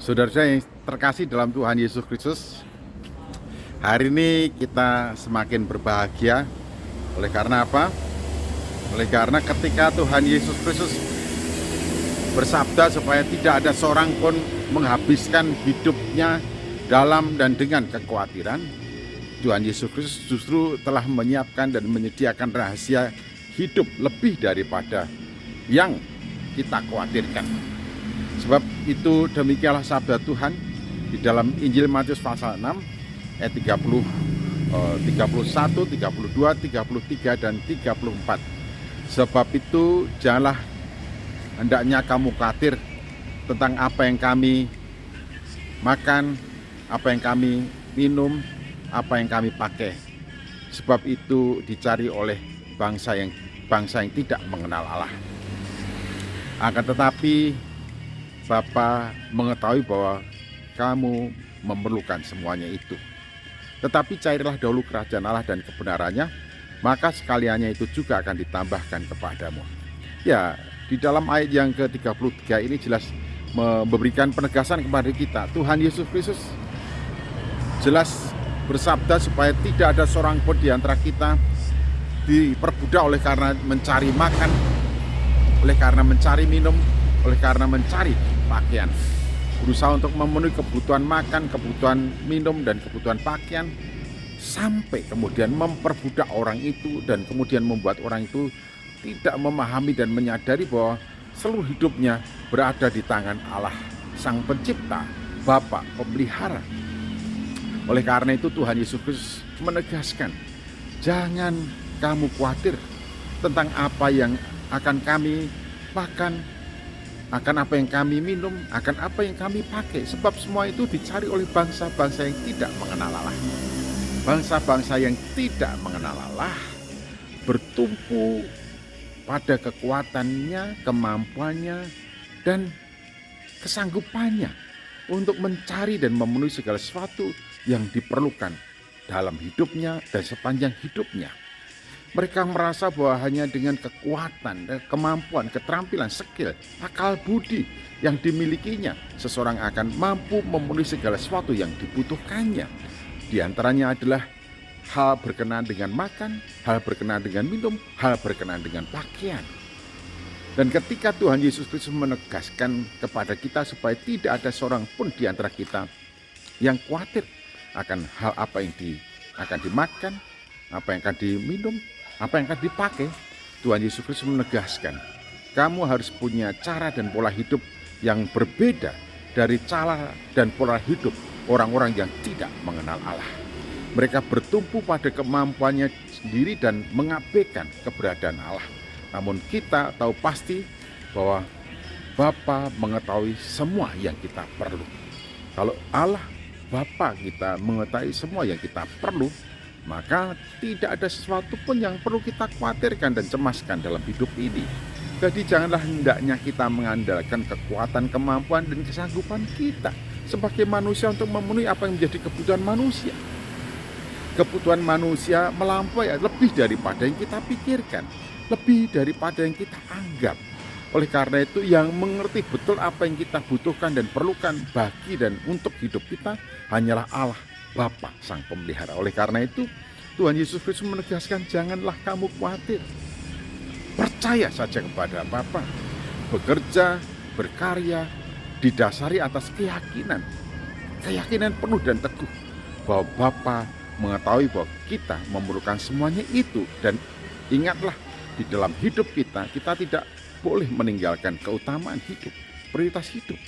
Saudara yang terkasih dalam Tuhan Yesus Kristus, hari ini kita semakin berbahagia. Oleh karena apa? Oleh karena ketika Tuhan Yesus Kristus bersabda supaya tidak ada seorang pun menghabiskan hidupnya dalam dan dengan kekhawatiran, Tuhan Yesus Kristus justru telah menyiapkan dan menyediakan rahasia hidup lebih daripada yang kita khawatirkan. Sebab itu demikianlah sabda Tuhan di dalam Injil Matius pasal 6 ayat 30, 31, 32, 33 dan 34. Sebab itu janganlah hendaknya kamu khawatir tentang apa yang kami makan, apa yang kami minum, apa yang kami pakai. Sebab itu dicari oleh bangsa yang tidak mengenal Allah. Akan tetapi Bapa mengetahui bahwa kamu memerlukan semuanya itu. Tetapi carilah dahulu kerajaan Allah dan kebenarannya, maka sekaliannya itu juga akan ditambahkan kepadamu. Ya, di dalam ayat yang ke-33 ini jelas memberikan penegasan kepada kita. Tuhan Yesus Kristus jelas bersabda supaya tidak ada seorang pun di antara kita diperbudak oleh karena mencari makan, oleh karena mencari minum, oleh karena mencari pakaian, berusaha untuk memenuhi kebutuhan makan, kebutuhan minum, dan kebutuhan pakaian, sampai kemudian memperbudak orang itu dan kemudian membuat orang itu tidak memahami dan menyadari bahwa seluruh hidupnya berada di tangan Allah, Sang Pencipta, Bapa, Pemelihara. Oleh karena itu Tuhan Yesus Kristus menegaskan, jangan kamu khawatir tentang apa yang akan kami makan, akan apa yang kami minum, akan apa yang kami pakai. Sebab semua itu dicari oleh bangsa-bangsa yang tidak mengenal Allah. Bangsa-bangsa yang tidak mengenal Allah bertumpu pada kekuatannya, kemampuannya, dan kesanggupannya untuk mencari dan memenuhi segala sesuatu yang diperlukan dalam hidupnya dan sepanjang hidupnya. Mereka merasa bahwa hanya dengan kekuatan, kemampuan, keterampilan, skill, akal budi yang dimilikinya, seseorang akan mampu memenuhi segala sesuatu yang dibutuhkannya. Di antaranya adalah hal berkenaan dengan makan, hal berkenaan dengan minum, hal berkenaan dengan pakaian. Dan ketika Tuhan Yesus Kristus menegaskan kepada kita supaya tidak ada seorang pun di antara kita yang khawatir akan hal apa yang akan dimakan, apa yang akan diminum, apa yang akan dipakai, Tuhan Yesus Kristus menegaskan, kamu harus punya cara dan pola hidup yang berbeda dari cara dan pola hidup orang-orang yang tidak mengenal Allah. Mereka bertumpu pada kemampuannya sendiri dan mengabaikan keberadaan Allah. Namun kita tahu pasti bahwa Bapa mengetahui semua yang kita perlu. Kalau Allah Bapa kita mengetahui semua yang kita perlu, maka tidak ada sesuatu pun yang perlu kita khawatirkan dan cemaskan dalam hidup ini. Jadi janganlah hendaknya kita mengandalkan kekuatan, kemampuan, dan kesanggupan kita sebagai manusia untuk memenuhi apa yang menjadi kebutuhan manusia. Kebutuhan manusia melampaui lebih daripada yang kita pikirkan, lebih daripada yang kita anggap. Oleh karena itu yang mengerti betul apa yang kita butuhkan dan perlukan bagi dan untuk hidup kita hanyalah Allah, Bapa, Sang Pemelihara. Oleh karena itu Tuhan Yesus Kristus menegaskan, janganlah kamu khawatir. Percaya saja kepada Bapa. Bekerja, berkarya, didasari atas keyakinan penuh dan teguh bahwa Bapa mengetahui bahwa kita memerlukan semuanya itu. Dan ingatlah, di dalam hidup kita tidak boleh meninggalkan keutamaan hidup, prioritas hidup.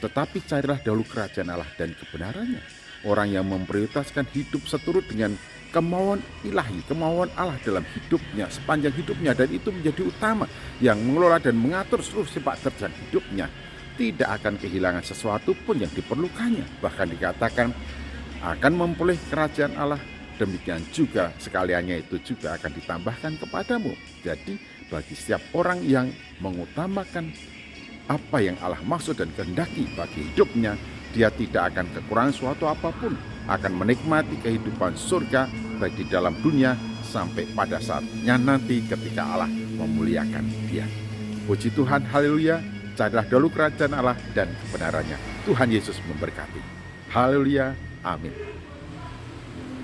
Tetapi carilah dahulu kerajaan Allah dan kebenarannya. Orang yang memprioritaskan hidup seturut dengan kemauan ilahi, kemauan Allah dalam hidupnya, sepanjang hidupnya, dan itu menjadi utama, yang mengelola dan mengatur seluruh sepak terjang hidupnya, tidak akan kehilangan sesuatu pun yang diperlukannya. Bahkan dikatakan akan memperoleh kerajaan Allah, demikian juga sekaliannya itu juga akan ditambahkan kepadamu. Jadi bagi setiap orang yang mengutamakan apa yang Allah maksud dan kehendaki bagi hidupnya, dia tidak akan kekurangan suatu apapun, akan menikmati kehidupan surga baik di dalam dunia sampai pada saatnya nanti ketika Allah memuliakan dia. Puji Tuhan, haleluya. carilah dahulu kerajaan Allah dan kebenarannya. Tuhan Yesus memberkati. Haleluya, amin.